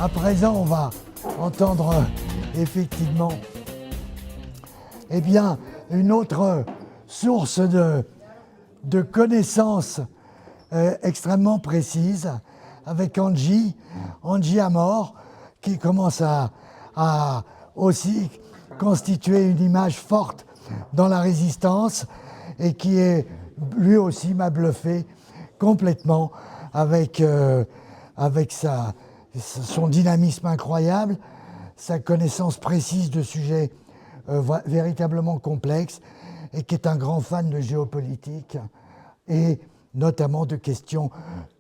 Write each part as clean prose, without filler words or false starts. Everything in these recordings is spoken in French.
À présent, on va entendre effectivement eh bien, une autre source de connaissances extrêmement précises avec Angie Amor, qui commence à aussi constituer une image forte dans la résistance et qui est, lui aussi m'a bluffé complètement avec son dynamisme incroyable, sa connaissance précise de sujets véritablement complexes, et qui est un grand fan de géopolitique et notamment de questions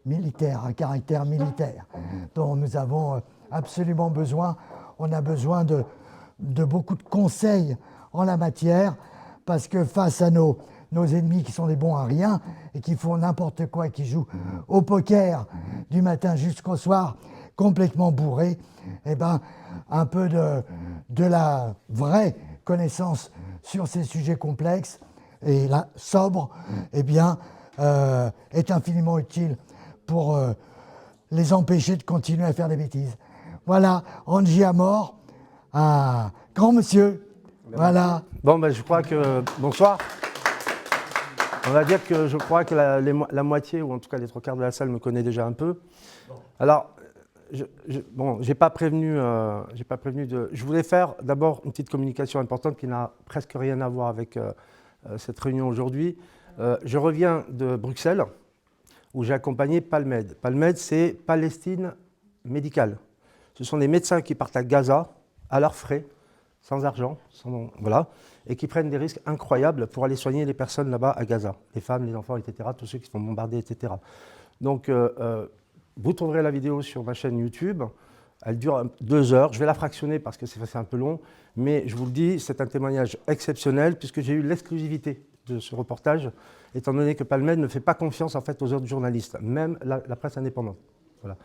militaires, à caractère militaire, dont nous avons absolument besoin. On a besoin de beaucoup de conseils en la matière, parce que face à nos ennemis qui sont des bons à rien et qui font n'importe quoi, qui jouent au poker du matin jusqu'au soir, complètement bourrés, eh ben, un peu de la vraie connaissance sur ces sujets complexes et la sobre, eh bien, est infiniment utile pour les empêcher de continuer à faire des bêtises. Voilà, Angie Amor, un grand monsieur. Voilà. Bon, ben, je crois que... Bonsoir. On va dire que je crois que la moitié, ou en tout cas les trois quarts de la salle me connaît déjà un peu. Alors, j'ai pas prévenu je voulais faire d'abord une petite communication importante qui n'a presque rien à voir avec cette réunion aujourd'hui. Je reviens de Bruxelles, où j'ai accompagné Palmed. Palmed, c'est Palestine médicale. Ce sont des médecins qui partent à Gaza, à leurs frais, sans argent, voilà, et qui prennent des risques incroyables pour aller soigner les personnes là-bas à Gaza, les femmes, les enfants, etc., tous ceux qui sont bombardés, etc. Donc, vous trouverez la vidéo sur ma chaîne YouTube. Elle dure 2 heures. Je vais la fractionner parce que c'est un peu long, mais je vous le dis, c'est un témoignage exceptionnel puisque j'ai eu l'exclusivité de ce reportage, étant donné que Palmed ne fait pas confiance en fait aux autres journalistes, même la presse indépendante. Voilà.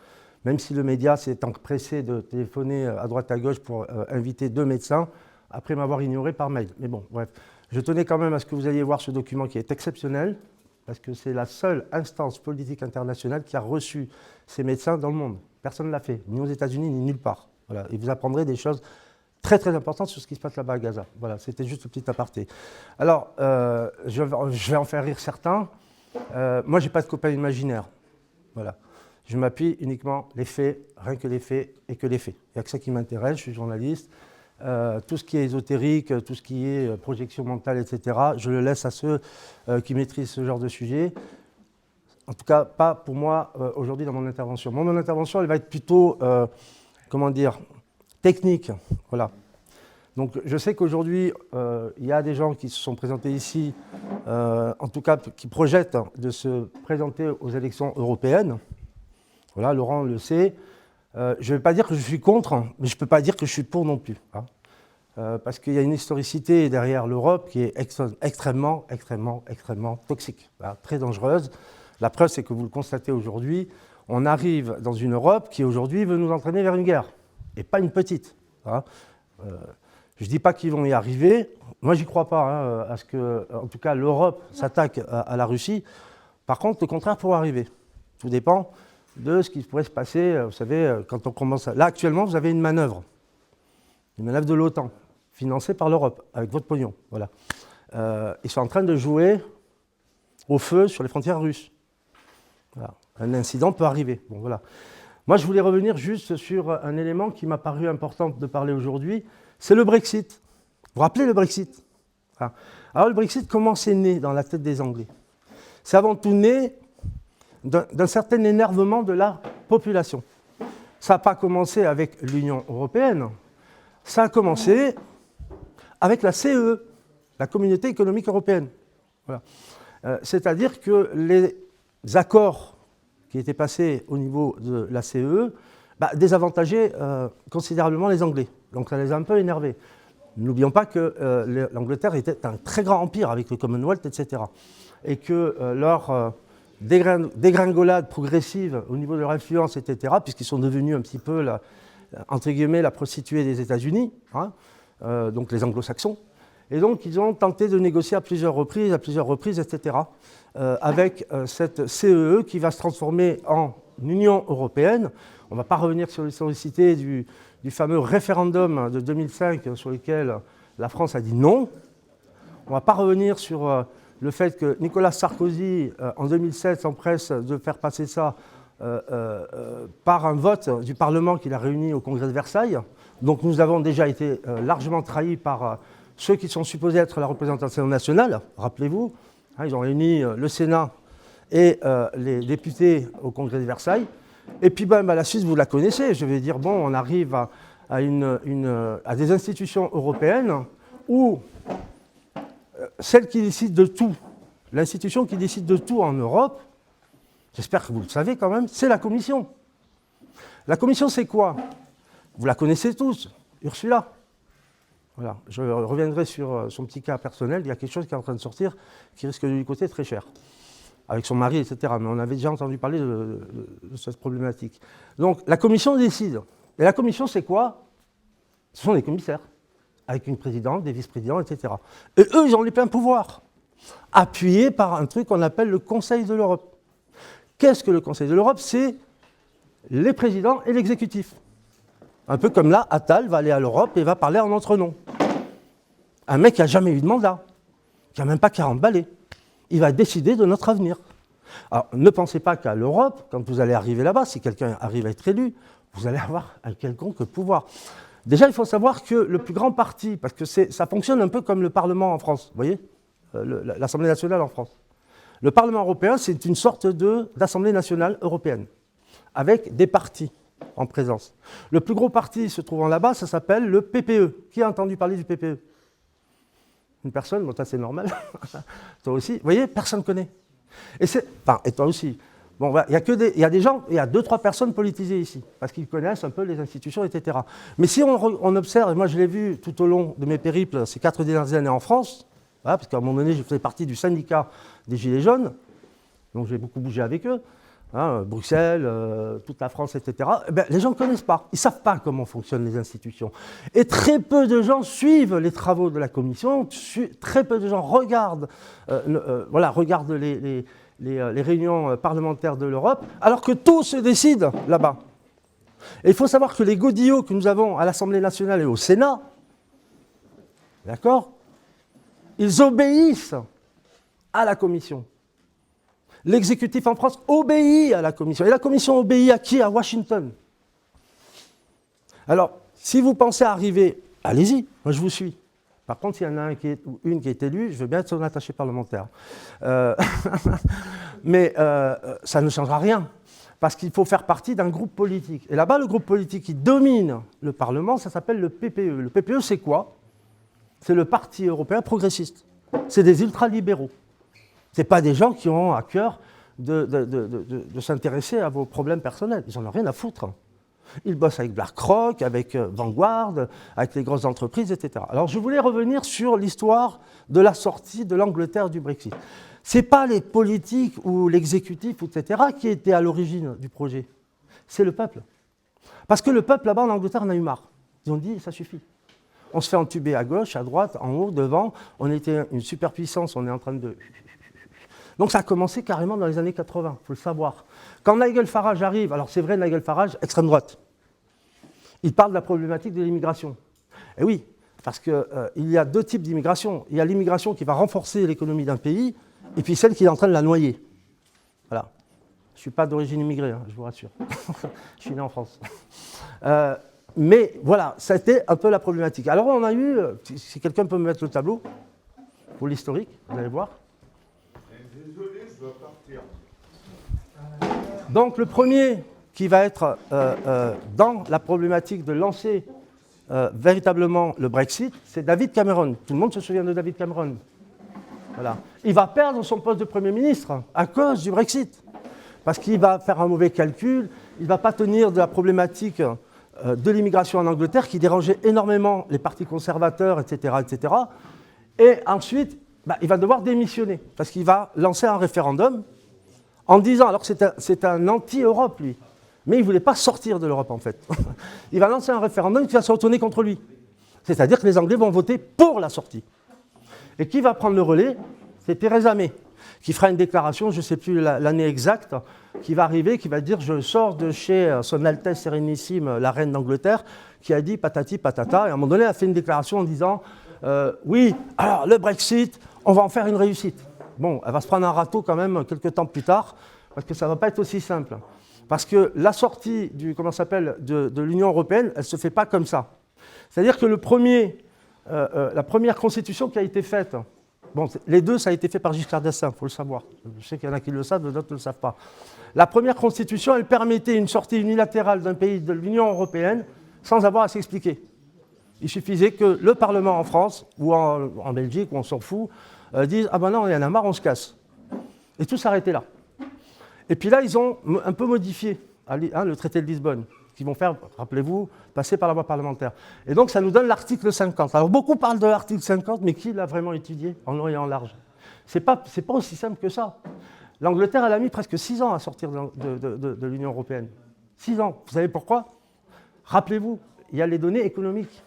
Même si le média s'est empressé de téléphoner à droite à gauche pour inviter 2 médecins, après m'avoir ignoré par mail. Mais bon, bref. Je tenais quand même à ce que vous alliez voir ce document qui est exceptionnel, parce que c'est la seule instance politique internationale qui a reçu ces médecins dans le monde. Personne ne l'a fait, ni aux États-Unis, ni nulle part. Voilà. Et vous apprendrez des choses très très importantes sur ce qui se passe là-bas à Gaza. Voilà, c'était juste un petit aparté. Alors, je vais en faire rire certains. Moi, je n'ai pas de copain imaginaire. Voilà. Je m'appuie uniquement les faits, rien que les faits et que les faits. Il n'y a que ça qui m'intéresse, je suis journaliste. Tout ce qui est ésotérique, tout ce qui est projection mentale, etc., je le laisse à ceux qui maîtrisent ce genre de sujet. En tout cas, pas pour moi aujourd'hui dans mon intervention. Mon intervention, elle va être plutôt, comment dire, technique. Voilà. Donc je sais qu'aujourd'hui, il y a des gens qui se sont présentés ici, en tout cas qui projettent de se présenter aux élections européennes. Voilà, Laurent le sait. Je ne vais pas dire que je suis contre, mais je ne peux pas dire que je suis pour non plus. Hein. Parce qu'il y a une historicité derrière l'Europe qui est extrêmement toxique, hein, très dangereuse. La preuve, c'est que vous le constatez aujourd'hui, on arrive dans une Europe qui aujourd'hui veut nous entraîner vers une guerre, et pas une petite. Hein. Je ne dis pas qu'ils vont y arriver, moi j'y crois pas, hein, à ce que, en tout cas, l'Europe s'attaque à la Russie. Par contre, le contraire pourrait arriver. Tout dépend de ce qui pourrait se passer, vous savez, quand on commence à... Là, actuellement, vous avez une manœuvre de l'OTAN, financée par l'Europe, avec votre pognon, voilà. Ils sont en train de jouer au feu sur les frontières russes. Voilà. Un incident peut arriver, bon, voilà. Moi, je voulais revenir juste sur un élément qui m'a paru important de parler aujourd'hui, c'est le Brexit. Vous vous rappelez le Brexit? Alors, le Brexit, comment c'est né dans la tête des Anglais? C'est avant tout né d'un certain énervement de la population. Ça n'a pas commencé avec l'Union européenne, ça a commencé avec la CEE, la Communauté économique européenne. Voilà. C'est-à-dire que les accords qui étaient passés au niveau de la CEE désavantageaient considérablement les Anglais. Donc ça les a un peu énervés. N'oublions pas que l'Angleterre était un très grand empire avec le Commonwealth, etc. Et que leur dégringolade progressive au niveau de leur influence, etc., puisqu'ils sont devenus un petit peu, entre guillemets, la prostituée des États-Unis, hein, donc les anglo-saxons. Et donc, ils ont tenté de négocier à plusieurs reprises, etc., avec cette CEE qui va se transformer en Union européenne. On ne va pas revenir sur l'historicité du fameux référendum de 2005 sur lequel la France a dit non. On ne va pas revenir sur le fait que Nicolas Sarkozy, en 2007, s'empresse de faire passer ça par un vote du Parlement qu'il a réuni au Congrès de Versailles. Donc nous avons déjà été largement trahis par ceux qui sont supposés être la représentation nationale. Rappelez-vous, hein, ils ont réuni le Sénat et les députés au Congrès de Versailles. Et puis la Suisse, vous la connaissez. Je vais dire, bon, on arrive à des institutions européennes où celle qui décide de tout, l'institution qui décide de tout en Europe, j'espère que vous le savez quand même, c'est la Commission. La Commission, c'est quoi? Vous la connaissez tous, Ursula. Voilà. Je reviendrai sur son petit cas personnel. Il y a quelque chose qui est en train de sortir qui risque de lui coûter très cher, avec son mari, etc. Mais on avait déjà entendu parler de cette problématique. Donc la Commission décide. Et la Commission, c'est quoi? Ce sont des commissaires, avec une présidente, des vice-présidents, etc. Et eux, ils ont les pleins pouvoirs, appuyés par un truc qu'on appelle le Conseil de l'Europe. Qu'est-ce que le Conseil de l'Europe? C'est les présidents et l'exécutif. Un peu comme là, Attal va aller à l'Europe et va parler en notre nom. Un mec qui n'a jamais eu de mandat, qui n'a même pas 40 balais. Il va décider de notre avenir. Alors, ne pensez pas qu'à l'Europe, quand vous allez arriver là-bas, si quelqu'un arrive à être élu, vous allez avoir un quelconque pouvoir. Déjà, il faut savoir que le plus grand parti, parce que ça fonctionne un peu comme le Parlement en France, vous voyez, l'Assemblée nationale en France. Le Parlement européen, c'est une sorte d'Assemblée nationale européenne, avec des partis en présence. Le plus gros parti se trouvant là-bas, ça s'appelle le PPE. Qui a entendu parler du PPE? Une personne? Bon, ça c'est normal. Toi aussi. Vous voyez, personne ne connaît. Et toi aussi. Bon, il y a des gens, il y a 2-3 personnes politisées ici, parce qu'ils connaissent un peu les institutions, etc. Mais si on observe, et moi je l'ai vu tout au long de mes périples ces 4 dernières années en France, voilà, parce qu'à un moment donné, je faisais partie du syndicat des Gilets jaunes, donc j'ai beaucoup bougé avec eux, hein, Bruxelles, toute la France, etc. Les gens ne connaissent pas, ils ne savent pas comment fonctionnent les institutions. Et très peu de gens suivent les travaux de la Commission, très peu de gens regardent, regardent les réunions parlementaires de l'Europe, alors que tout se décide là-bas. Et il faut savoir que les godillots que nous avons à l'Assemblée nationale et au Sénat, d'accord, ils obéissent à la Commission. L'exécutif en France obéit à la Commission. Et la Commission obéit à qui? À Washington. Alors, si vous pensez arriver, allez-y, moi je vous suis. Par contre, s'il y en a un ou une qui est élue, je veux bien être son attaché parlementaire. Mais ça ne changera rien, parce qu'il faut faire partie d'un groupe politique. Et là-bas, le groupe politique qui domine le Parlement, ça s'appelle le PPE. Le PPE, c'est quoi? C'est le Parti européen progressiste. C'est des ultralibéraux. Ce n'est pas des gens qui ont à cœur de s'intéresser à vos problèmes personnels. Ils n'en ont rien à foutre. Ils bossent avec BlackRock, avec Vanguard, avec les grosses entreprises, etc. Alors je voulais revenir sur l'histoire de la sortie de l'Angleterre du Brexit. Ce n'est pas les politiques ou l'exécutif, etc., qui étaient à l'origine du projet. C'est le peuple. Parce que le peuple, là-bas, en Angleterre, en a eu marre. Ils ont dit, ça suffit. On se fait entuber à gauche, à droite, en haut, devant. On était une superpuissance, on est en train de... Donc ça a commencé carrément dans les années 80, il faut le savoir. Quand Nigel Farage arrive, alors c'est vrai, Nigel Farage, extrême droite, il parle de la problématique de l'immigration. Et oui, parce qu'il y a 2 types d'immigration. Il y a l'immigration qui va renforcer l'économie d'un pays, et puis celle qui est en train de la noyer. Voilà. Je ne suis pas d'origine immigrée, hein, je vous rassure. Je suis né en France. Mais voilà, ça a été un peu la problématique. Alors on a eu, si quelqu'un peut me mettre le tableau, pour l'historique, vous allez voir. Désolé, je dois partir. Donc le premier qui va être dans la problématique de lancer véritablement le Brexit, c'est David Cameron. Tout le monde se souvient de David Cameron. Voilà. Il va perdre son poste de Premier ministre à cause du Brexit. Parce qu'il va faire un mauvais calcul, il ne va pas tenir de la problématique de l'immigration en Angleterre qui dérangeait énormément les partis conservateurs, etc. etc. Et ensuite, il va devoir démissionner parce qu'il va lancer un référendum en disant, alors que c'est un anti-Europe lui, mais il ne voulait pas sortir de l'Europe en fait. Il va lancer un référendum qui va se retourner contre lui. C'est-à-dire que les Anglais vont voter pour la sortie. Et qui va prendre le relais? C'est Theresa May, qui fera une déclaration, je ne sais plus l'année exacte, qui va arriver, qui va dire « Je sors de chez son Altesse Sérénissime, la reine d'Angleterre », qui a dit patati patata, et à un moment donné, elle a fait une déclaration en disant « Oui, alors le Brexit, on va en faire une réussite ». Bon, elle va se prendre un râteau quand même quelques temps plus tard, parce que ça ne va pas être aussi simple. Parce que la sortie de l'Union européenne, elle ne se fait pas comme ça. C'est-à-dire que la première constitution qui a été faite, bon, les deux, ça a été fait par Giscard d'Estaing, il faut le savoir. Je sais qu'il y en a qui le savent, d'autres ne le savent pas. La première constitution, elle permettait une sortie unilatérale d'un pays de l'Union européenne sans avoir à s'expliquer. Il suffisait que le Parlement en France, ou en Belgique, ou on s'en fout, dise « Ah ben non, il y en a marre, on se casse ». Et tout s'arrêtait là. Et puis là, ils ont un peu modifié le traité de Lisbonne, qui vont faire, rappelez-vous, passer par la voie parlementaire. Et donc, ça nous donne l'article 50. Alors, beaucoup parlent de l'article 50, mais qui l'a vraiment étudié en long et en large? C'est pas aussi simple que ça. L'Angleterre, elle a mis presque 6 ans à sortir de l'Union européenne. 6 ans. Vous savez pourquoi? Rappelez-vous, il y a les données économiques.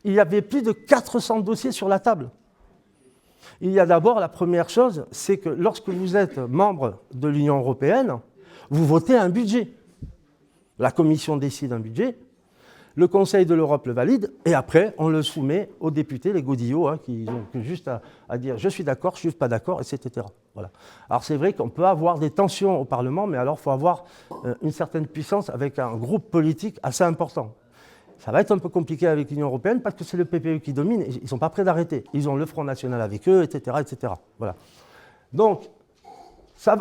Il y avait plus de 400 dossiers sur la table. Il y a d'abord, la première chose, c'est que lorsque vous êtes membre de l'Union européenne, vous votez un budget. La Commission décide un budget, le Conseil de l'Europe le valide, et après, on le soumet aux députés, les godillots, qui ont juste à dire « je suis d'accord, je ne suis pas d'accord », etc. Voilà. Alors c'est vrai qu'on peut avoir des tensions au Parlement, mais alors il faut avoir une certaine puissance avec un groupe politique assez important. Ça va être un peu compliqué avec l'Union européenne parce que c'est le PPE qui domine, et ils ne sont pas prêts d'arrêter. Ils ont le Front National avec eux, etc. etc. Voilà. Donc,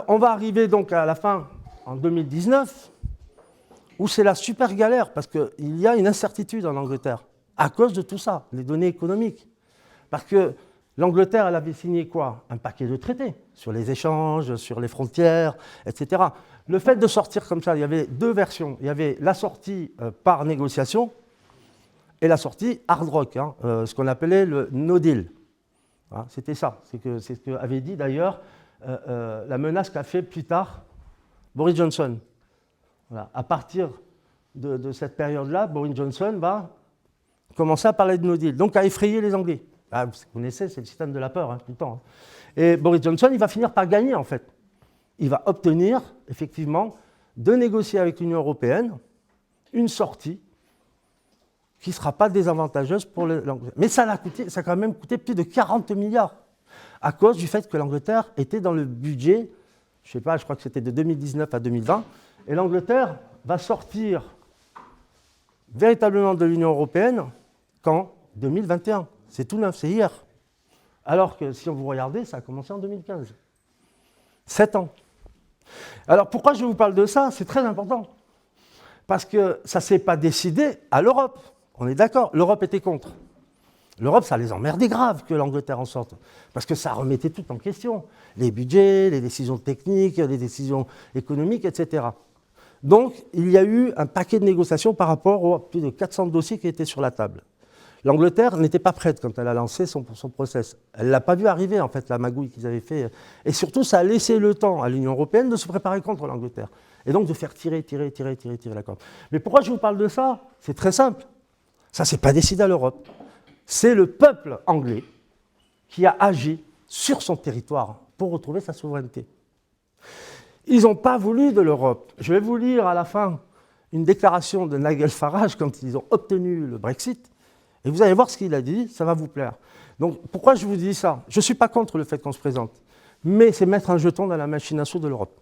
on va arriver donc à la fin, en 2019, où c'est la super galère, parce qu'il y a une incertitude en Angleterre, à cause de tout ça, les données économiques. Parce que l'Angleterre, elle avait signé quoi? Un paquet de traités, sur les échanges, sur les frontières, etc. Le fait de sortir comme ça, il y avait deux versions. Il y avait la sortie par négociation, et la sortie hard rock, ce qu'on appelait le no deal. C'était ça, c'est ce qu'avait dit d'ailleurs la menace qu'a fait plus tard Boris Johnson. Voilà. À partir de cette période-là, Boris Johnson va commencer à parler de no deal, donc à effrayer les Anglais. Vous connaissez, c'est le système de la peur, tout le temps. Et Boris Johnson, il va finir par gagner, en fait. Il va obtenir, effectivement, de négocier avec l'Union européenne une sortie qui ne sera pas désavantageuse pour l'Angleterre. Mais ça a quand même coûté plus de 40 milliards à cause du fait que l'Angleterre était dans le budget, je ne sais pas, je crois que c'était de 2019 à 2020, et l'Angleterre va sortir véritablement de l'Union européenne quand 2021. C'est tout neuf, c'est hier. Alors que si vous regardez, ça a commencé en 2015. 7 ans. Alors pourquoi je vous parle de ça? C'est très important. Parce que ça ne s'est pas décidé à l'Europe. On est d'accord, l'Europe était contre. L'Europe, ça les emmerdait grave que l'Angleterre en sorte. Parce que ça remettait tout en question. Les budgets, les décisions techniques, les décisions économiques, etc. Donc, il y a eu un paquet de négociations par rapport aux plus de 400 dossiers qui étaient sur la table. L'Angleterre n'était pas prête quand elle a lancé son process. Elle ne l'a pas vu arriver, en fait, la magouille qu'ils avaient fait. Et surtout, ça a laissé le temps à l'Union européenne de se préparer contre l'Angleterre. Et donc de faire tirer la corde. Mais pourquoi je vous parle de ça? C'est très simple. Ça, ce n'est pas décidé à l'Europe. C'est le peuple anglais qui a agi sur son territoire pour retrouver sa souveraineté. Ils n'ont pas voulu de l'Europe. Je vais vous lire à la fin une déclaration de Nigel Farage quand ils ont obtenu le Brexit. Et vous allez voir ce qu'il a dit, ça va vous plaire. Donc, pourquoi je vous dis ça? Je ne suis pas contre le fait qu'on se présente, mais c'est mettre un jeton dans la machine à sous de l'Europe.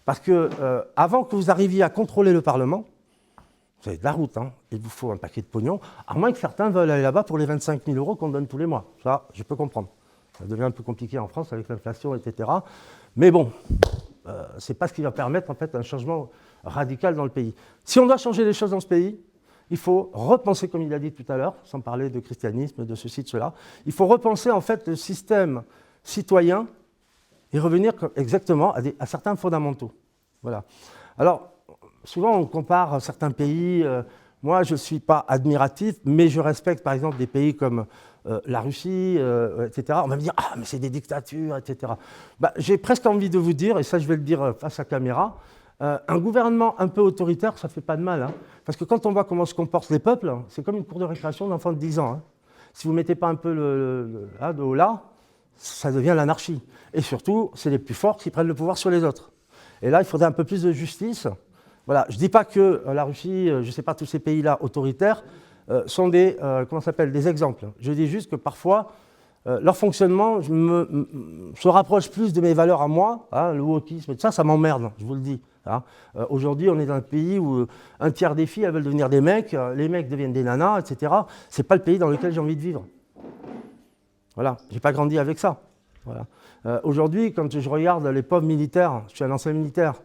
Parce que avant que vous arriviez à contrôler le Parlement, vous avez de la route, il vous faut un paquet de pognon, à moins que certains veulent aller là-bas pour les 25 000 € qu'on donne tous les mois. Ça, je peux comprendre. Ça devient un peu compliqué en France avec l'inflation, etc. Mais bon, ce n'est pas ce qui va permettre en fait un changement radical dans le pays. Si on doit changer les choses dans ce pays, il faut repenser, comme il a dit tout à l'heure, sans parler de christianisme, de ceci, de cela, il faut repenser en fait le système citoyen et revenir exactement à certains fondamentaux. Voilà. Alors, souvent on compare certains pays, moi je ne suis pas admiratif, mais je respecte par exemple des pays comme la Russie, etc. On va me dire « Ah, mais c'est des dictatures, etc. » J'ai presque envie de vous dire, et ça je vais le dire face à caméra, un gouvernement un peu autoritaire, ça ne fait pas de mal. Parce que quand on voit comment se comportent les peuples, c'est comme une cour de récréation d'enfants de 10 ans. Si vous ne mettez pas un peu de haut là, ça devient l'anarchie. Et surtout, c'est les plus forts qui prennent le pouvoir sur les autres. Et là, il faudrait un peu plus de justice. Voilà. Je ne dis pas que la Russie, je ne sais pas, tous ces pays-là autoritaires sont des, des exemples. Je dis juste que parfois, leur fonctionnement se rapproche plus de mes valeurs à moi, hein, le wokisme, ça m'emmerde, je vous le dis. Hein. Aujourd'hui, on est dans un pays où un tiers des filles elles veulent devenir des mecs, les mecs deviennent des nanas, etc. Ce n'est pas le pays dans lequel j'ai envie de vivre. Voilà, je n'ai pas grandi avec ça. Voilà. Aujourd'hui, quand je regarde les pauvres militaires, je suis un ancien militaire,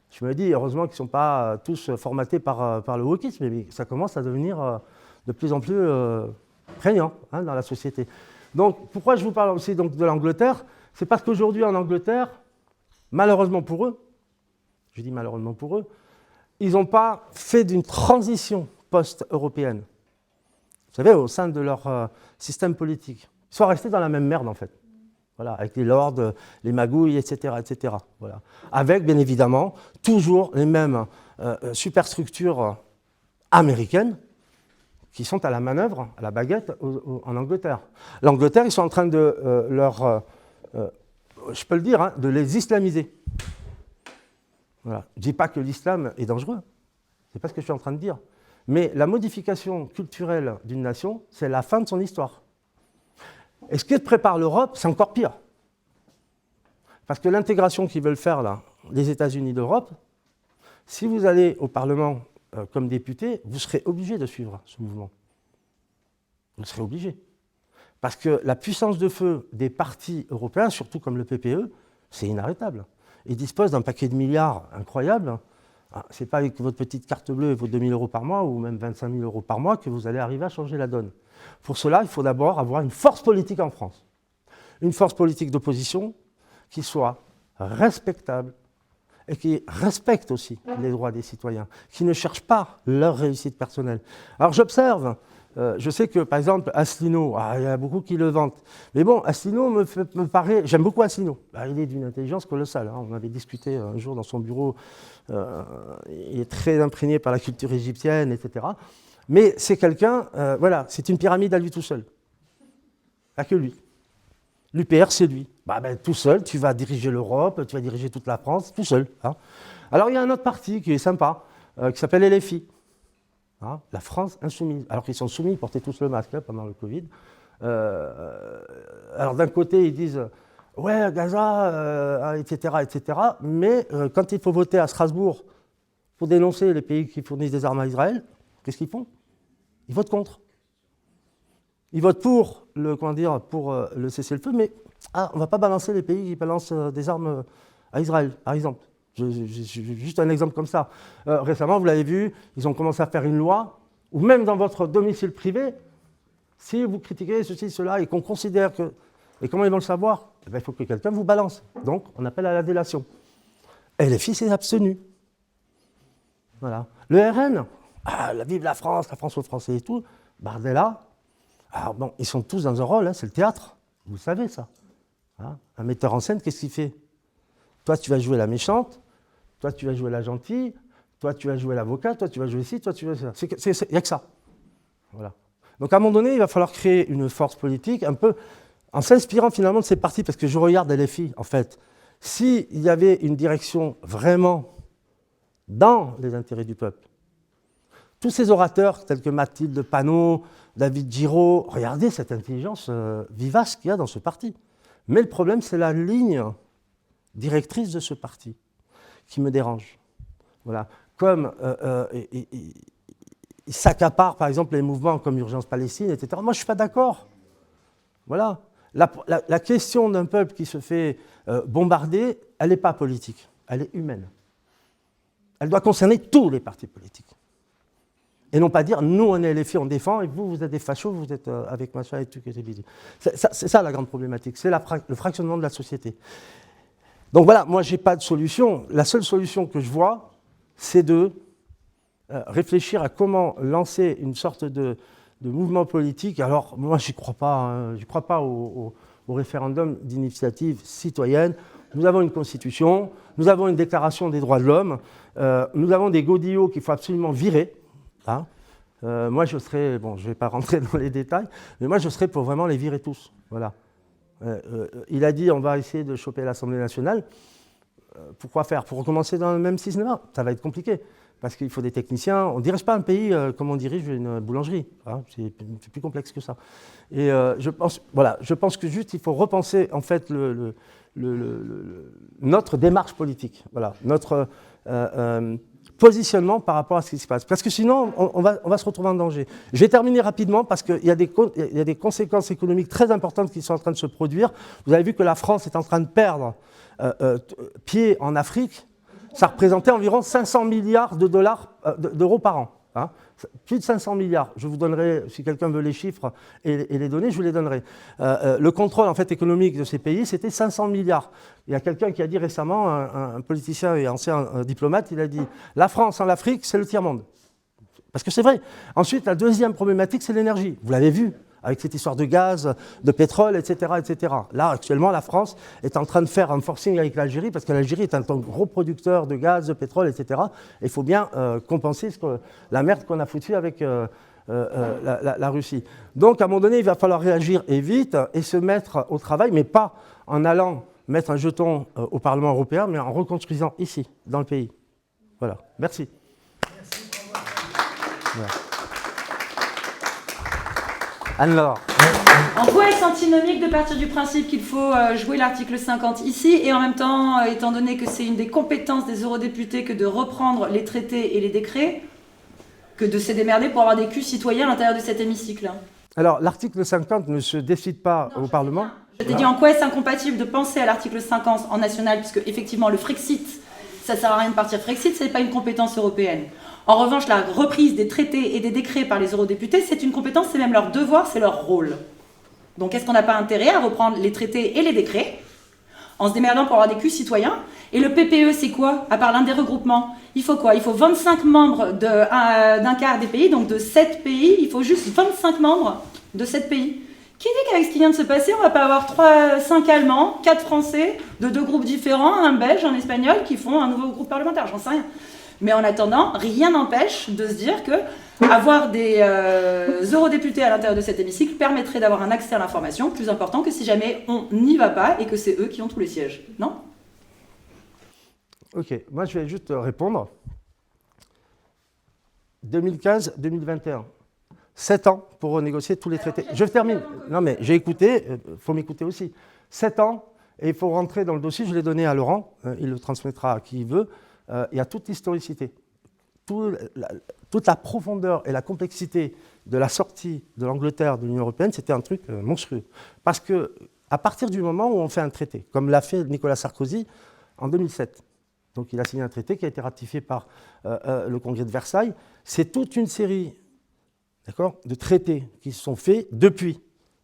je me dis heureusement qu'ils ne sont pas tous formatés par le wokisme, mais ça commence à devenir de plus en plus prégnant hein, dans la société. Donc, pourquoi je vous parle aussi donc, de l'Angleterre? C'est parce qu'aujourd'hui, en Angleterre, malheureusement pour eux, je dis malheureusement pour eux, ils n'ont pas fait d'une transition post-européenne. Vous savez, au sein de leur système politique. Ils sont restés dans la même merde, en fait. Voilà, avec les lords, les magouilles, etc., etc. Voilà. Avec, bien évidemment, toujours les mêmes superstructures américaines, qui sont à la manœuvre, à la baguette, en Angleterre. L'Angleterre, ils sont en train de je peux le dire, hein, de les islamiser. Voilà. Je ne dis pas que l'islam est dangereux, ce n'est pas ce que je suis en train de dire. Mais la modification culturelle d'une nation, c'est la fin de son histoire. Et ce qui prépare l'Europe, c'est encore pire. Parce que l'intégration qu'ils veulent faire, là, les États-Unis d'Europe, si vous allez au Parlement comme député, vous serez obligé de suivre ce mouvement. Vous serez obligé. Parce que la puissance de feu des partis européens, surtout comme le PPE, c'est inarrêtable. Ils disposent d'un paquet de milliards incroyable. Ce n'est pas avec votre petite carte bleue et vos 2 000 € par mois, ou même 25 000 € par mois, que vous allez arriver à changer la donne. Pour cela, il faut d'abord avoir une force politique en France. Une force politique d'opposition qui soit respectable, et qui respecte aussi les droits des citoyens, qui ne cherchent pas leur réussite personnelle. Alors j'observe, je sais que par exemple Asselineau, il y a beaucoup qui le vantent, mais bon, Asselineau me paraît, j'aime beaucoup Asselineau, il est d'une intelligence colossale, hein. On avait discuté un jour dans son bureau, il est très imprégné par la culture égyptienne, etc. Mais c'est quelqu'un, voilà, c'est une pyramide à lui tout seul, pas que lui. L'UPR, c'est lui. Tout seul, tu vas diriger l'Europe, tu vas diriger toute la France, tout seul. Hein. Alors, il y a un autre parti qui est sympa, qui s'appelle LFI. Hein, la France Insoumise. Alors qu'ils sont soumis, ils portaient tous le masque pendant le Covid. Alors, d'un côté, ils disent « Ouais, Gaza, etc., etc. » Mais quand il faut voter à Strasbourg pour dénoncer les pays qui fournissent des armes à Israël, qu'est-ce qu'ils font? Ils votent contre. Ils votent pour le cessez-le-feu, mais on ne va pas balancer les pays qui balancent des armes à Israël, par exemple. Juste un exemple comme ça. Récemment, vous l'avez vu, ils ont commencé à faire une loi où même dans votre domicile privé, si vous critiquez ceci, cela, et qu'on considère que... Et comment ils vont le savoir? Il faut que quelqu'un vous balance. Donc, on appelle à la délation. Et les filles, c'est abstenu. Voilà. Le RN, vive la France aux Français et tout, Bardella. Alors bon, ils sont tous dans un rôle, hein, c'est le théâtre, vous savez ça. Hein, un metteur en scène, qu'est-ce qu'il fait? Toi, tu vas jouer la méchante, toi, tu vas jouer la gentille, toi, tu vas jouer l'avocat, toi, tu vas jouer ici, toi, tu vas jouer ça. Il n'y a que ça. Voilà. Donc à un moment donné, il va falloir créer une force politique, un peu en s'inspirant finalement de ces partis, parce que je regarde LFI, en fait. S'il y avait une direction vraiment dans les intérêts du peuple, tous ces orateurs, tels que Mathilde Panot, David Giraud, regardez cette intelligence vivace qu'il y a dans ce parti. Mais le problème, c'est la ligne directrice de ce parti qui me dérange. Voilà. Comme il s'accapare, par exemple, les mouvements comme Urgence Palestine, etc. Moi, je ne suis pas d'accord. Voilà. La question d'un peuple qui se fait bombarder, elle n'est pas politique, elle est humaine. Elle doit concerner tous les partis politiques. Et non pas dire, nous, on est les filles, on défend, et vous, vous êtes des fachos, vous êtes avec machin et tout. C'est ça la grande problématique, c'est le fractionnement de la société. Donc voilà, moi, je n'ai pas de solution. La seule solution que je vois, c'est de réfléchir à comment lancer une sorte de mouvement politique. Alors, moi, je n'y crois pas, hein. Je ne crois pas au référendum d'initiative citoyenne. Nous avons une constitution, nous avons une déclaration des droits de l'homme, nous avons des godillots qu'il faut absolument virer. Hein. Moi, je serais, bon, je ne vais pas rentrer dans les détails, mais moi, je serais pour vraiment les virer tous. Voilà. Il a dit, on va essayer de choper l'Assemblée nationale. pourquoi faire? Pour recommencer dans le même cinéma? Ça va être compliqué, parce qu'il faut des techniciens. On ne dirige pas un pays comme on dirige une boulangerie. Hein, c'est plus complexe que ça. Et je pense que juste il faut repenser en fait notre démarche politique, voilà, notre positionnement par rapport à ce qui se passe. Parce que sinon, on va se retrouver en danger. Je vais terminer rapidement parce qu'il y a des conséquences économiques très importantes qui sont en train de se produire. Vous avez vu que la France est en train de perdre pied en Afrique. Ça représentait environ 500 milliards de dollars, d'euros par an. Hein. Plus de 500 milliards. Je vous donnerai, si quelqu'un veut les chiffres et les données, je vous les donnerai. Le contrôle en fait, économique de ces pays, c'était 500 milliards. Il y a quelqu'un qui a dit récemment, un politicien et ancien diplomate, il a dit « La France en Afrique, c'est le tiers-monde ». Parce que c'est vrai. Ensuite, la deuxième problématique, c'est l'énergie. Vous l'avez vu, avec cette histoire de gaz, de pétrole, etc., etc. Là, actuellement, la France est en train de faire un forcing avec l'Algérie, parce que l'Algérie est un gros producteur de gaz, de pétrole, etc. Et il faut bien compenser la merde qu'on a foutue avec la Russie. Donc, à un moment donné, il va falloir réagir et vite, et se mettre au travail, mais pas en allant mettre un jeton au Parlement européen, mais en reconstruisant ici, dans le pays. Voilà. Merci. Voilà. Alors. En quoi est-ce antinomique de partir du principe qu'il faut jouer l'article 50 ici et en même temps, étant donné que c'est une des compétences des eurodéputés que de reprendre les traités et les décrets, que de se démerder pour avoir des culs citoyens à l'intérieur de cet hémicycle? Alors, l'article 50 ne se décide pas au Parlement. Je t'ai dit en quoi est-ce incompatible de penser à l'article 50 en national, puisque effectivement le Frexit, ça ne sert à rien de partir Frexit, ce n'est pas une compétence européenne. En revanche, la reprise des traités et des décrets par les eurodéputés, c'est une compétence, c'est même leur devoir, c'est leur rôle. Donc est-ce qu'on n'a pas intérêt à reprendre les traités et les décrets en se démerdant pour avoir des culs citoyens? Et le PPE, c'est quoi? À part l'un des regroupements, il faut quoi? Il faut 25 membres d'un quart des pays, donc de 7 pays, il faut juste 25 membres de 7 pays. Qui dit qu'avec ce qui vient de se passer, on va pas avoir 5 Allemands, 4 Français, de 2 groupes différents, un Belge, un Espagnol, qui font un nouveau groupe parlementaire, j'en sais rien. Mais en attendant, rien n'empêche de se dire que avoir des eurodéputés à l'intérieur de cet hémicycle permettrait d'avoir un accès à l'information plus important que si jamais on n'y va pas et que c'est eux qui ont tous les sièges. Non? Ok, moi je vais juste répondre. 2015-2021. 7 ans pour renégocier tous les traités. Je termine. Non mais j'ai écouté, il faut m'écouter aussi. 7 ans, et il faut rentrer dans le dossier, je l'ai donné à Laurent, il le transmettra à qui il veut. Il y a toute l'historicité, toute la profondeur et la complexité de la sortie de l'Angleterre de l'Union européenne, c'était un truc monstrueux. Parce qu'à partir du moment où on fait un traité, comme l'a fait Nicolas Sarkozy en 2007, donc il a signé un traité qui a été ratifié par le Congrès de Versailles, c'est toute une série de traités qui se sont faits depuis.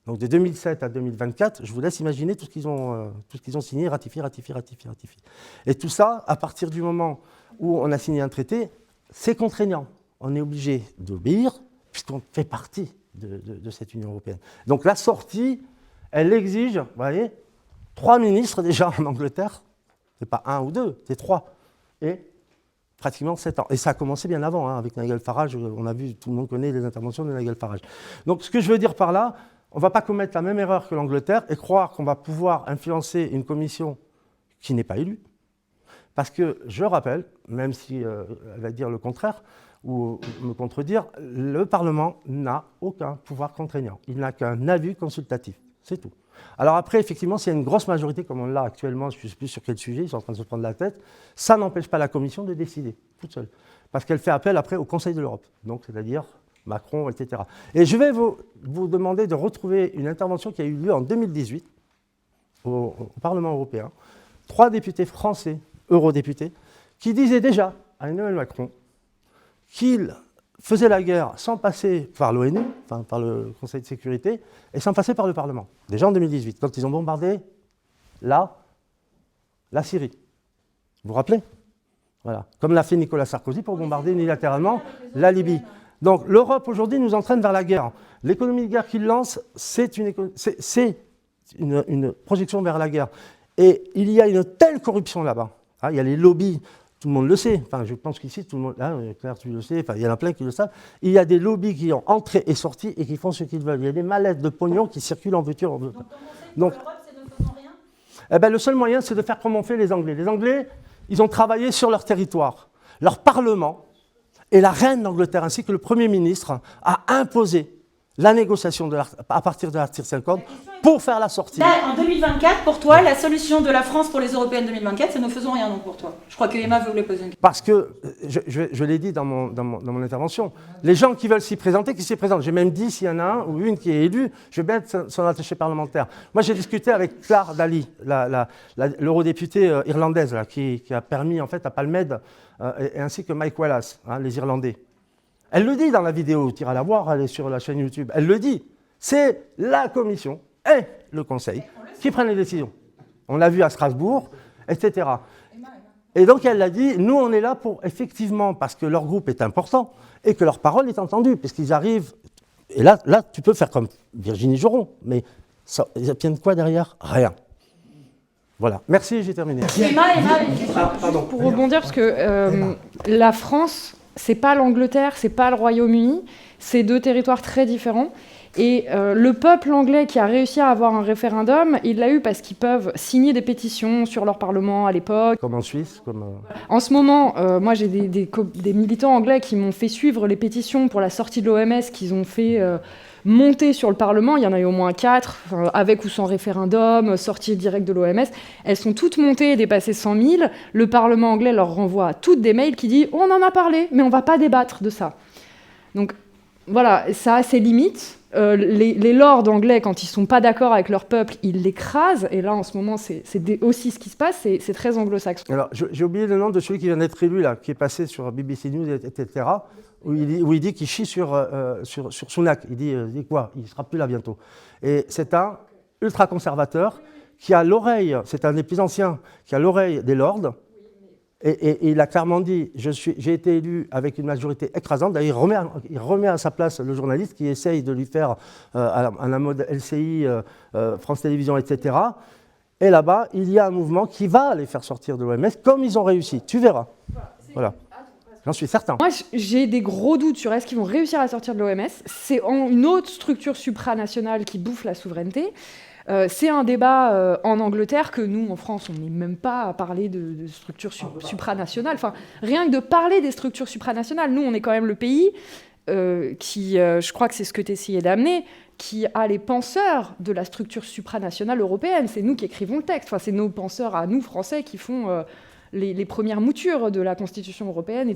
Donc de 2007 à 2024, je vous laisse imaginer tout ce qu'ils ont signé, ratifié. Et tout ça, à partir du moment où on a signé un traité, c'est contraignant. On est obligé d'obéir, puisqu'on fait partie de cette Union européenne. Donc la sortie, elle exige, vous voyez, 3 ministres déjà en Angleterre, c'est pas 1 ou 2, c'est 3, et pratiquement 7 ans. Et ça a commencé bien avant, hein, avec Nigel Farage, on a vu, tout le monde connaît les interventions de Nigel Farage. Donc ce que je veux dire par là, on ne va pas commettre la même erreur que l'Angleterre et croire qu'on va pouvoir influencer une commission qui n'est pas élue. Parce que, je rappelle, même si elle va dire le contraire ou me contredire, le Parlement n'a aucun pouvoir contraignant. Il n'a qu'un avis consultatif, c'est tout. Alors après, effectivement, s'il y a une grosse majorité, comme on l'a actuellement, je ne sais plus sur quel sujet, ils sont en train de se prendre la tête, ça n'empêche pas la Commission de décider, toute seule. Parce qu'elle fait appel après au Conseil de l'Europe, donc c'est-à-dire Macron, etc. Et je vais vous demander de retrouver une intervention qui a eu lieu en 2018 au Parlement européen. 3 députés français, eurodéputés, qui disaient déjà à Emmanuel Macron qu'il faisait la guerre sans passer par l'ONU, enfin par le Conseil de sécurité, et sans passer par le Parlement. Déjà en 2018, quand ils ont bombardé la Syrie. Vous vous rappelez? Voilà. Comme l'a fait Nicolas Sarkozy pour bombarder unilatéralement la Libye. Donc l'Europe aujourd'hui nous entraîne vers la guerre. L'économie de guerre qu'il lance, c'est une projection vers la guerre. Et il y a une telle corruption là-bas. Hein, il y a les lobbies, tout le monde le sait. Enfin, je pense qu'ici, tout le monde, hein, Claire, tu le sais, enfin, il y en a plein qui le savent. Il y a des lobbies qui ont entré et sorti et qui font ce qu'ils veulent. Il y a des mallettes de pognon qui circulent en voiture. Donc, Eh ben, le seul moyen, c'est de faire comme ont fait les Anglais. Les Anglais, ils ont travaillé sur leur territoire. Leur Parlement et la reine d'Angleterre, ainsi que le Premier ministre, a imposé la négociation à partir de l'article 50 pour faire la sortie. Là, en 2024, pour toi, la solution de la France pour les européennes 2024, c'est ne faisons rien donc pour toi. Je crois que Emma voulait poser une question. Parce que, je l'ai dit dans mon intervention, les gens qui veulent s'y présenter, qui s'y présentent. J'ai même dit, s'il y en a un ou une qui est élue, je vais bien être son attaché parlementaire. Moi, j'ai discuté avec Claire Daly, l'eurodéputée irlandaise, là, qui a permis, en fait, à Palmed, et ainsi que Mike Wallace, hein, les Irlandais. Elle le dit dans la vidéo, tu iras la voir, elle est sur la chaîne YouTube. Elle le dit, c'est la Commission et le Conseil qui prennent les décisions. On l'a vu à Strasbourg, etc. Et donc elle l'a dit, nous on est là pour, effectivement, parce que leur groupe est important et que leur parole est entendue, puisqu'ils arrivent, et là tu peux faire comme Virginie Joron, mais ça, ils obtiennent quoi derrière? Rien. Voilà, merci, j'ai terminé. Emma, une question. Pardon. Pour rebondir, parce que la France, c'est pas l'Angleterre, c'est pas le Royaume-Uni, c'est deux territoires très différents. Et le peuple anglais qui a réussi à avoir un référendum, il l'a eu parce qu'ils peuvent signer des pétitions sur leur parlement à l'époque. Comme en Suisse, En ce moment, moi j'ai des militants anglais qui m'ont fait suivre les pétitions pour la sortie de l'OMS, qu'ils ont fait monter sur le Parlement. Il y en a eu au moins 4, avec ou sans référendum, sortie directe de l'OMS. Elles sont toutes montées et dépassées 100 000. Le Parlement anglais leur renvoie toutes des mails qui disent « On en a parlé, mais on ne va pas débattre de ça ». Donc voilà, ça a ses limites. Les lords anglais, quand ils ne sont pas d'accord avec leur peuple, ils l'écrasent. Et là, en ce moment, c'est aussi ce qui se passe. C'est très anglo-saxon. Alors, j'ai oublié le nom de celui qui vient d'être élu, là, qui est passé sur BBC News, etc., où il dit qu'il chie sur Sunak. Il dit quoi? Il ne sera plus là bientôt. Et c'est un ultra-conservateur qui a l'oreille, c'est un des plus anciens, qui a l'oreille des lords. Et il a clairement dit, j'ai été élu avec une majorité écrasante. D'ailleurs, il remet à sa place le journaliste qui essaye de lui faire un mode LCI, France Télévisions, etc. Et là-bas, il y a un mouvement qui va les faire sortir de l'OMS, comme ils ont réussi. Tu verras. Voilà. J'en suis certain. Moi, j'ai des gros doutes sur est-ce qu'ils vont réussir à sortir de l'OMS. C'est une autre structure supranationale qui bouffe la souveraineté. C'est un débat en Angleterre que nous, en France, on n'est même pas à parler de structures supranationales. Enfin, rien que de parler des structures supranationales, nous, on est quand même le pays qui, je crois que c'est ce que tu essayais d'amener, qui a les penseurs de la structure supranationale européenne. C'est nous qui écrivons le texte. Enfin, c'est nos penseurs à nous, Français, qui font les premières moutures de la Constitution européenne et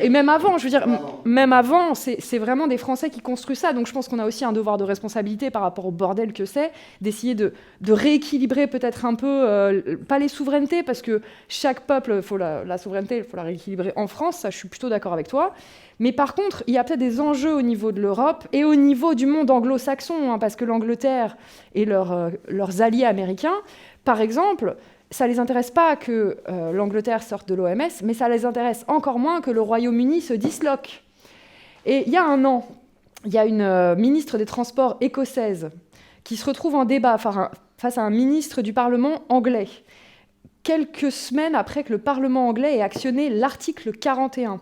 et même avant, je veux dire, même avant, c'est vraiment des Français qui construisent ça. Donc je pense qu'on a aussi un devoir de responsabilité par rapport au bordel que c'est, d'essayer de rééquilibrer peut-être un peu, pas les souverainetés, parce que chaque peuple, la souveraineté, il faut la rééquilibrer en France, ça je suis plutôt d'accord avec toi. Mais par contre, il y a peut-être des enjeux au niveau de l'Europe et au niveau du monde anglo-saxon, hein, parce que l'Angleterre et leurs alliés américains, par exemple, ça ne les intéresse pas que l'Angleterre sorte de l'OMS, mais ça les intéresse encore moins que le Royaume-Uni se disloque. Et il y a un an, il y a une ministre des Transports écossaise qui se retrouve en débat face à un ministre du Parlement anglais, quelques semaines après que le Parlement anglais ait actionné l'article 21.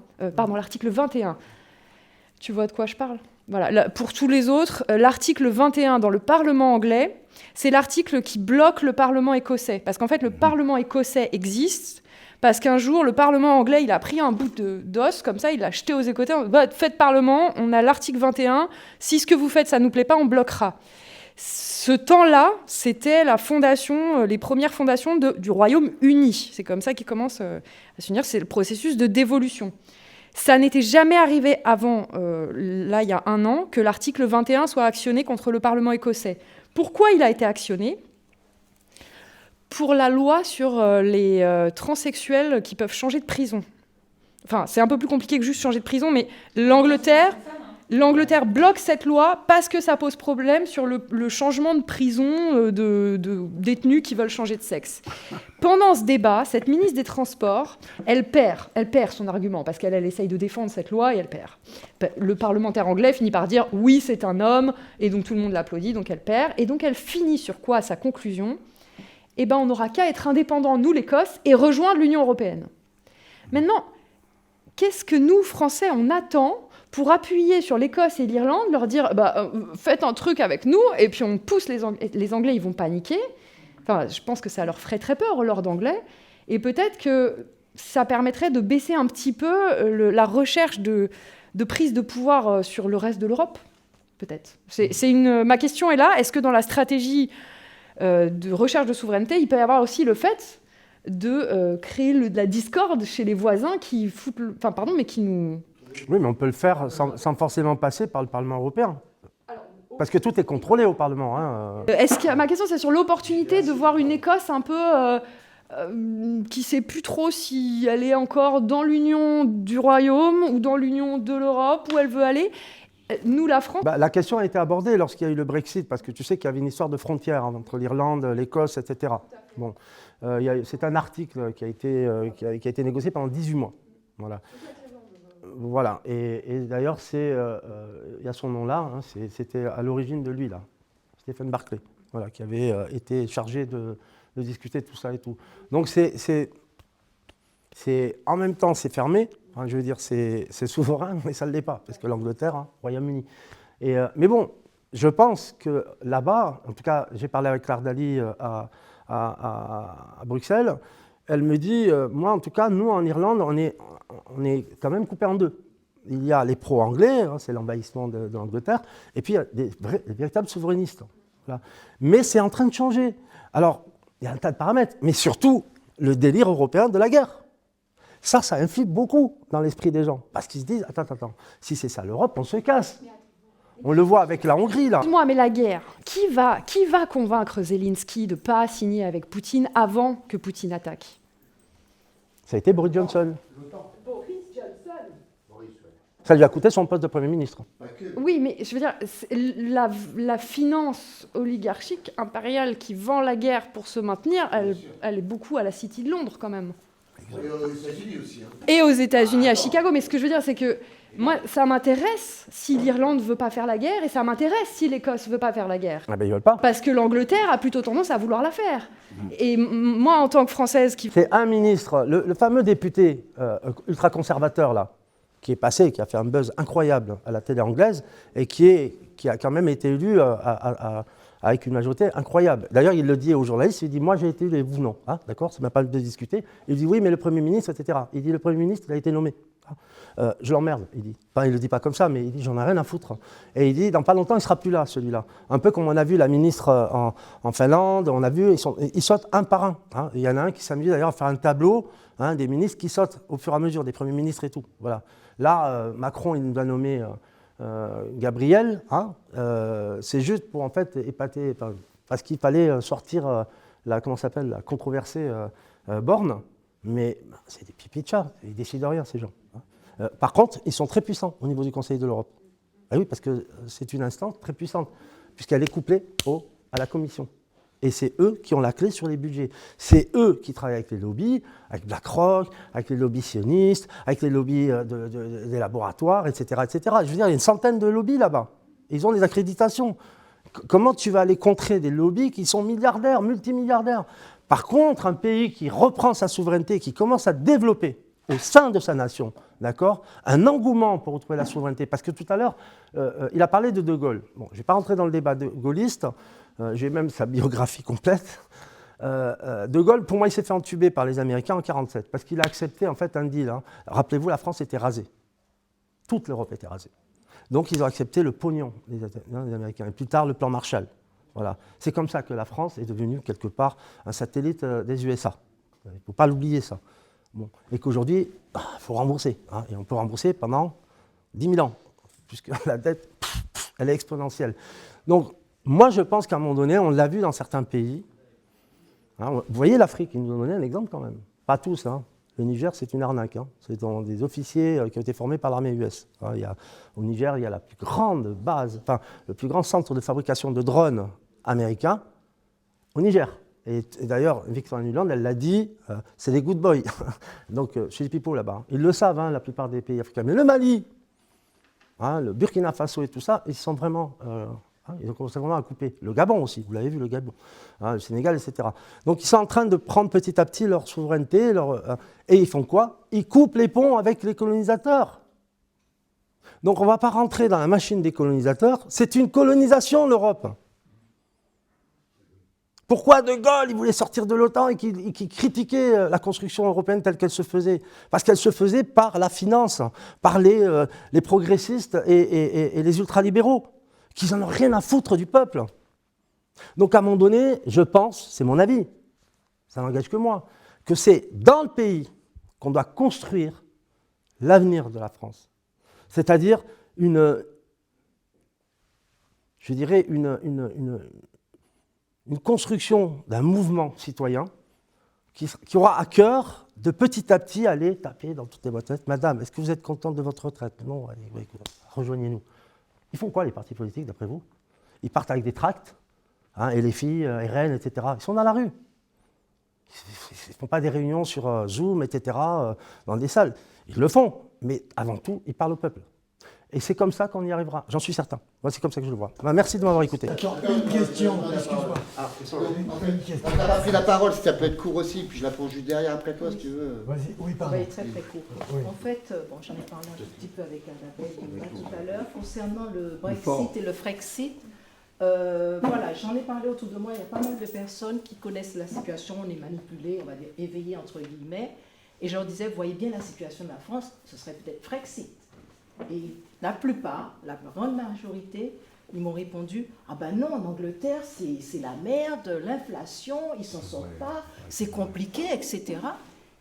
Tu vois de quoi je parle? Voilà. Pour tous les autres, l'article 21 dans le Parlement anglais, c'est l'article qui bloque le Parlement écossais. Parce qu'en fait, le Parlement écossais existe parce qu'un jour, le Parlement anglais, il a pris un bout d'os, comme ça, il l'a jeté aux Écossais. Faites Parlement, on a l'article 21. Si ce que vous faites, ça ne nous plaît pas, on bloquera. Ce temps-là, c'était la fondation, les premières fondations du Royaume-Uni. C'est comme ça qu'il commence à s'unir. C'est le processus de dévolution. Ça n'était jamais arrivé avant, là, il y a un an, que l'article 21 soit actionné contre le Parlement écossais. Pourquoi il a été actionné? Pour la loi sur les transsexuels qui peuvent changer de prison. Enfin, c'est un peu plus compliqué que juste changer de prison, mais l'Angleterre bloque cette loi parce que ça pose problème sur le changement de prison de détenus qui veulent changer de sexe. Pendant ce débat, cette ministre des Transports, elle perd son argument parce qu'elle essaye de défendre cette loi et elle perd. Le parlementaire anglais finit par dire « oui, c'est un homme » et donc tout le monde l'applaudit, donc elle perd. Et donc elle finit sur quoi sa conclusion? Eh ben, on n'aura qu'à être indépendants, nous, l'Écosse, et rejoindre l'Union européenne. Maintenant, qu'est-ce que nous, Français, on attend pour appuyer sur l'Écosse et l'Irlande, leur dire faites un truc avec nous, et puis on pousse les Anglais, ils vont paniquer. Enfin, je pense que ça leur ferait très peur, Lord Anglais. Et peut-être que ça permettrait de baisser un petit peu la recherche de prise de pouvoir sur le reste de l'Europe, peut-être. Ma question est là. Est-ce que dans la stratégie de recherche de souveraineté, il peut y avoir aussi le fait de créer de la discorde chez les voisins qui foutent... mais qui nous... Oui, mais on peut le faire sans forcément passer par le Parlement européen. Parce que tout est contrôlé au Parlement. Hein. Ma question, c'est sur l'opportunité de voir une Écosse un peu... qui ne sait plus trop si elle est encore dans l'union du Royaume ou dans l'union de l'Europe, où elle veut aller. Nous, la France... La question a été abordée lorsqu'il y a eu le Brexit, parce que tu sais qu'il y avait une histoire de frontière entre l'Irlande, l'Écosse, etc. Bon, c'est un article qui a été négocié pendant 18 mois. Voilà. Et d'ailleurs, il y a son nom là, hein, c'était à l'origine de lui, là, Stephen Barclay, voilà, qui avait été chargé de discuter de tout ça et tout. Donc en même temps, c'est fermé, hein, je veux dire, c'est souverain, mais ça ne l'est pas, parce que l'Angleterre, hein, Royaume-Uni. Mais bon, je pense que là-bas, en tout cas, j'ai parlé avec Claire Daly à Bruxelles, elle me dit, moi en tout cas, nous en Irlande, on est quand même coupé en deux. Il y a les pro-anglais, hein, c'est l'envahissement de l'Angleterre, et puis il y a des véritables souverainistes. Voilà. Mais c'est en train de changer. Alors, il y a un tas de paramètres, mais surtout le délire européen de la guerre. Ça influe beaucoup dans l'esprit des gens, parce qu'ils se disent, attends, si c'est ça l'Europe, on se casse. On le voit avec la Hongrie, là. Excuse-moi, mais la guerre, qui va convaincre Zelensky de ne pas signer avec Poutine avant que Poutine attaque? Ça a été Boris Johnson. Ça lui a coûté son poste de Premier ministre. Oui, mais je veux dire, la finance oligarchique impériale qui vend la guerre pour se maintenir, elle est beaucoup à la City de Londres quand même. Et aux États-Unis aussi. Hein. Et aux États-Unis, à Chicago. Mais ce que je veux dire, c'est que moi, ça m'intéresse si l'Irlande ne veut pas faire la guerre, et ça m'intéresse si l'Écosse ne veut pas faire la guerre. Ah ben, ils veulent pas. Parce que l'Angleterre a plutôt tendance à vouloir la faire. Et moi, en tant que Française qui... C'est un ministre, le fameux député ultra-conservateur, là, qui est passé, qui a fait un buzz incroyable à la télé anglaise, et qui a quand même été élu avec une majorité incroyable. D'ailleurs, il le dit aux journalistes, il dit « Moi, j'ai été élu et vous, non. Hein, » D'accord, ça ne m'a pas de discuter. Il dit « Oui, mais le Premier ministre, etc. » Il dit « Le Premier ministre, il a été nommé. Hein. Je l'emmerde, il dit. Enfin, il ne le dit pas comme ça, mais il dit « J'en ai rien à foutre. » Et il dit « Dans pas longtemps, il ne sera plus là, celui-là. » Un peu comme on a vu la ministre en Finlande, on a vu, ils sautent un par un. Hein. Il y en a un qui s'amuse d'ailleurs à faire un tableau, hein, des ministres qui sautent au fur et à mesure, des premiers ministres et tout. Voilà. Là, Macron, il nous a nommé Gabriel. Hein, c'est juste pour en fait épater, parce qu'il fallait sortir la controversée Borne. Mais c'est des pipis de chat, ils ne décident de rien, ces gens. Hein. Par contre, ils sont très puissants au niveau du Conseil de l'Europe. Ah oui, parce que c'est une instance très puissante, puisqu'elle est couplée à la Commission. Et c'est eux qui ont la clé sur les budgets. C'est eux qui travaillent avec les lobbies, avec BlackRock, avec les lobbies sionistes, avec les lobbies des laboratoires, etc., etc. Je veux dire, il y a une centaine de lobbies là-bas. Ils ont des accréditations. Comment tu vas aller contrer des lobbies qui sont milliardaires, multimilliardaires? Par contre, un pays qui reprend sa souveraineté, qui commence à développer au sein de sa nation, d'accord, un engouement pour retrouver la souveraineté. Parce que tout à l'heure, il a parlé de Gaulle. Bon, je ne vais pas rentrer dans le débat gaulliste. J'ai même sa biographie complète. De Gaulle, pour moi, il s'est fait entuber par les Américains en 1947, parce qu'il a accepté en fait un deal. Hein. Rappelez-vous, la France était rasée. Toute l'Europe était rasée. Donc, ils ont accepté le pognon des Américains. Et plus tard, le plan Marshall. Voilà. C'est comme ça que la France est devenue, quelque part, un satellite des USA. Il ne faut pas l'oublier, ça. Bon. Et qu'aujourd'hui, il faut rembourser. Hein. Et on peut rembourser pendant 10 000 ans, puisque la dette, elle est exponentielle. Donc, moi, je pense qu'à un moment donné, on l'a vu dans certains pays. Hein, vous voyez l'Afrique, ils nous ont donné un exemple quand même. Pas tous. Hein. Le Niger, c'est une arnaque. Hein. C'est des officiers qui ont été formés par l'armée US. Hein, au Niger, il y a la plus grande base, enfin, le plus grand centre de fabrication de drones américains au Niger. Et d'ailleurs, Victoria Nuland, elle l'a dit, c'est des good boys. Donc, chez les people là-bas. Ils le savent, hein, la plupart des pays africains. Mais le Mali, hein, le Burkina Faso et tout ça, ils sont vraiment... ils ont commencé vraiment à couper. Le Gabon aussi, vous l'avez vu, le Gabon, hein, le Sénégal, etc. Donc ils sont en train de prendre petit à petit leur souveraineté, et ils font quoi? Ils coupent les ponts avec les colonisateurs. Donc on ne va pas rentrer dans la machine des colonisateurs, c'est une colonisation l'Europe. Pourquoi De Gaulle, il voulait sortir de l'OTAN et qu'il critiquait la construction européenne telle qu'elle se faisait? Parce qu'elle se faisait par la finance, par les progressistes et les ultralibéraux, qui n'en ont rien à foutre du peuple. Donc à un moment donné, je pense, c'est mon avis, ça n'engage que moi, que c'est dans le pays qu'on doit construire l'avenir de la France. C'est-à-dire une construction d'un mouvement citoyen qui aura à cœur de petit à petit aller taper dans toutes les boîtes. Madame, est-ce que vous êtes contente de votre retraite? Non, allez, rejoignez-nous. Ils font quoi les partis politiques d'après vous? Ils partent avec des tracts, hein, LFI, RN, etc. Ils sont dans la rue. Ils ne font pas des réunions sur Zoom, etc., dans des salles. Ils le font, mais avant tout, ils parlent au peuple. Et c'est comme ça qu'on y arrivera, j'en suis certain. Moi, c'est comme ça que je le vois. Merci de m'avoir écouté. Attends, une question, excuse-moi. On n'a pas pris la parole, si ça peut être court aussi, puis je la prends juste derrière après toi, si tu veux. Vas-y, oui, On pardon. va être très très court. Oui. En fait, bon, j'en ai parlé un tout petit peu avec Annabelle tout à l'heure, concernant le Brexit et le Frexit. Voilà, j'en ai parlé autour de moi, il y a pas mal de personnes qui connaissent la situation, on est manipulés, on va dire éveillés entre guillemets, et je leur disais, vous voyez bien la situation de la France, ce serait peut-être Frexit. Et la plupart, la grande majorité, ils m'ont répondu, ah ben non, en Angleterre, c'est la merde, l'inflation, ils s'en sortent pas, c'est compliqué, etc.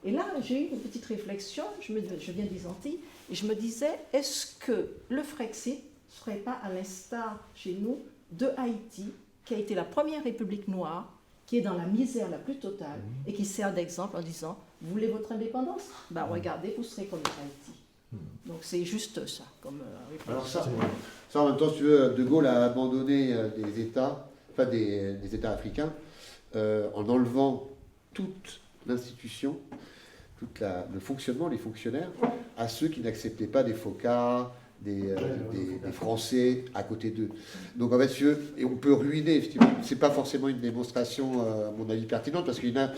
Et là, j'ai eu une petite réflexion, je viens des Antilles, et je me disais, est-ce que le Frexit ne serait pas à l'instar chez nous de Haïti, qui a été la première république noire, qui est dans la misère la plus totale, et qui sert d'exemple en disant, vous voulez votre indépendance? Ben regardez, vous serez comme Haïti. Donc c'est juste ça, comme réponse. Alors ça, en même temps, si tu veux, De Gaulle a abandonné des États, enfin des États africains, en enlevant toute l'institution, tout le fonctionnement, les fonctionnaires, à ceux qui n'acceptaient pas des FOCA, des Français à côté d'eux. Donc en fait, si tu veux, et on peut ruiner, effectivement, c'est pas forcément une démonstration, à mon avis, pertinente, parce qu'il y en a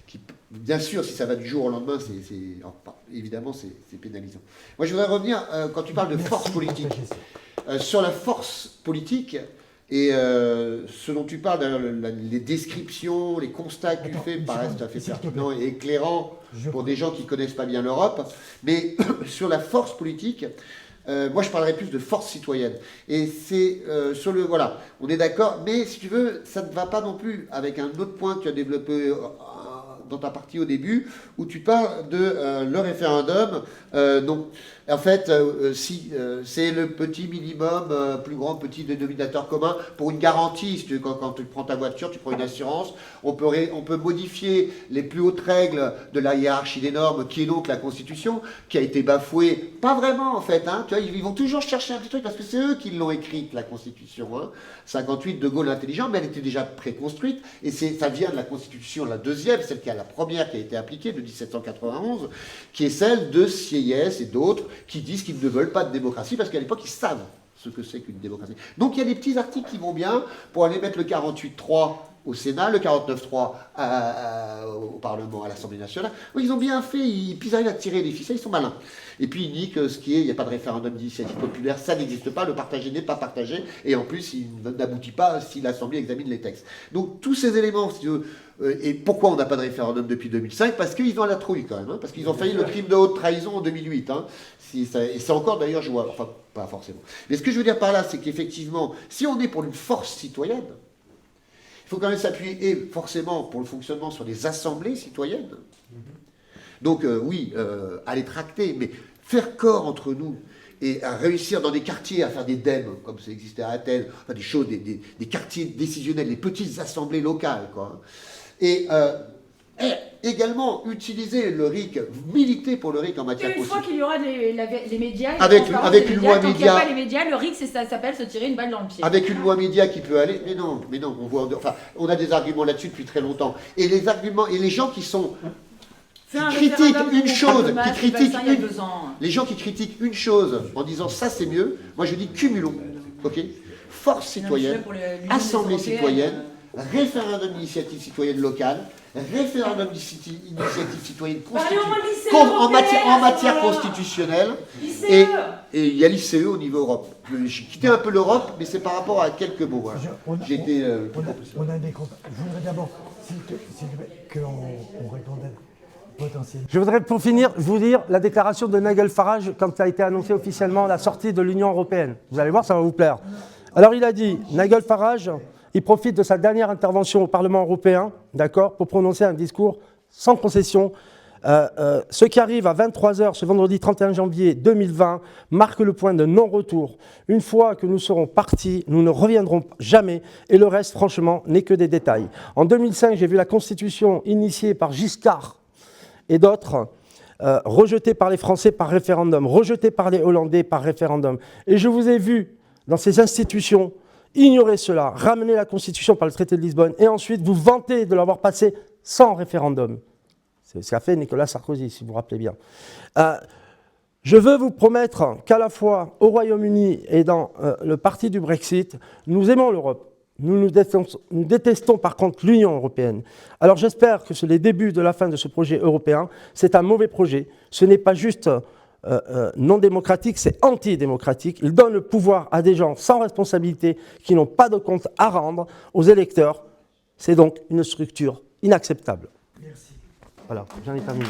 qui, bien sûr, si ça va du jour au lendemain, évidemment, c'est pénalisant. Moi, je voudrais revenir, quand tu parles de force politique, sur la force politique, et ce dont tu parles, les descriptions, les constats que tu fais paraissent tout à fait pertinents et éclairants pour des gens qui ne connaissent pas bien l'Europe. Mais sur la force politique, moi je parlerais plus de force citoyenne. Et c'est sur le... Voilà, on est d'accord, mais si tu veux, ça ne va pas non plus avec un autre point que tu as développé dans ta partie au début, où tu parles de le référendum. Donc, en fait, si c'est le petit minimum, plus grand petit dénominateur commun pour une garantie. Si tu, quand tu prends ta voiture, tu prends une assurance, on peut modifier les plus hautes règles de la hiérarchie des normes, qui est donc la Constitution, qui a été bafouée. Pas vraiment, en fait. Hein, tu vois, ils vont toujours chercher un petit truc, parce que c'est eux qui l'ont écrite, la Constitution. Hein. 58, De Gaulle intelligent, mais elle était déjà préconstruite, et ça vient de la Constitution, la deuxième, celle qui a la première qui a été appliquée, de 1791, qui est celle de Sieyès et d'autres, qui disent qu'ils ne veulent pas de démocratie, parce qu'à l'époque, ils savent ce que c'est qu'une démocratie. Donc il y a des petits articles qui vont bien pour aller mettre le 48.3 au Sénat, le 49.3 au Parlement, à l'Assemblée nationale. Oui, ils ont bien fait, puis ils arrivent à tirer les ficelles, ils sont malins. Et puis ils niquent ce qui est, il n'y a pas de référendum d'initiative populaire, ça n'existe pas, le partager n'est pas partagé, et en plus, il n'aboutit pas si l'Assemblée examine les textes. Donc tous ces éléments, si tu veux, et pourquoi on n'a pas de référendum depuis 2005? Parce qu'ils ont la trouille quand même, hein, parce qu'ils ont failli le crime de haute trahison en 2008. Hein, et c'est encore d'ailleurs, je vois, enfin pas forcément. Mais ce que je veux dire par là, c'est qu'effectivement, si on est pour une force citoyenne, il faut quand même s'appuyer, et forcément pour le fonctionnement, sur des assemblées citoyennes. Donc oui, aller tracter, mais faire corps entre nous, et à réussir dans des quartiers à faire des DEM, comme ça existait à Athènes, enfin des choses, des quartiers décisionnels, des petites assemblées locales, quoi. Et également utiliser le RIC, militer pour le RIC en matière Une fois qu'il y aura les médias, avec une loi tant qu'il n'y a média, pas les médias, le RIC, ça s'appelle se tirer une balle dans le pied. avec une loi média qui peut aller, mais non, on a des arguments là-dessus depuis très longtemps. Et les arguments, et les gens qui sont... critiquent une chose, les gens qui critiquent une chose en disant ça c'est mieux, moi je dis cumulons, ok, force citoyenne, assemblée citoyenne, référendum d'initiative citoyenne locale, référendum d'initiative citoyenne Parlez au moins de l'ICE en matière constitutionnelle, et il y a l'ICE au niveau Europe. J'ai quitté un peu l'Europe, mais c'est par rapport à quelques mots. Voilà. J'ai été... On a des je voudrais d'abord qu'on répondait potentiellement. Je voudrais, pour finir, vous dire la déclaration de Nigel Farage quand ça a été annoncé officiellement la sortie de l'Union européenne. Vous allez voir, ça va vous plaire. Alors il a dit, Nigel Farage, il profite de sa dernière intervention au Parlement européen, d'accord, pour prononcer un discours sans concession. Ce qui arrive à 23h ce vendredi 31 janvier 2020 marque le point de non-retour. Une fois que nous serons partis, nous ne reviendrons jamais et le reste, franchement, n'est que des détails. En 2005, j'ai vu la Constitution initiée par Giscard et d'autres, rejetée par les Français par référendum, rejetée par les Hollandais par référendum. Et je vous ai vu dans ces institutions ignorer cela, ramener la Constitution par le traité de Lisbonne et ensuite vous vanter de l'avoir passée sans référendum. C'est ce qu'a fait Nicolas Sarkozy, si vous vous rappelez bien. Je veux vous promettre qu'à la fois au Royaume-Uni et dans le parti du Brexit, nous aimons l'Europe. Nous détestons par contre l'Union européenne. Alors j'espère que c'est les débuts de la fin de ce projet européen. C'est un mauvais projet. Ce n'est pas juste non démocratique, c'est antidémocratique. Il donne le pouvoir à des gens sans responsabilité qui n'ont pas de compte à rendre aux électeurs. C'est donc une structure inacceptable. Merci. Voilà, j'en ai terminé.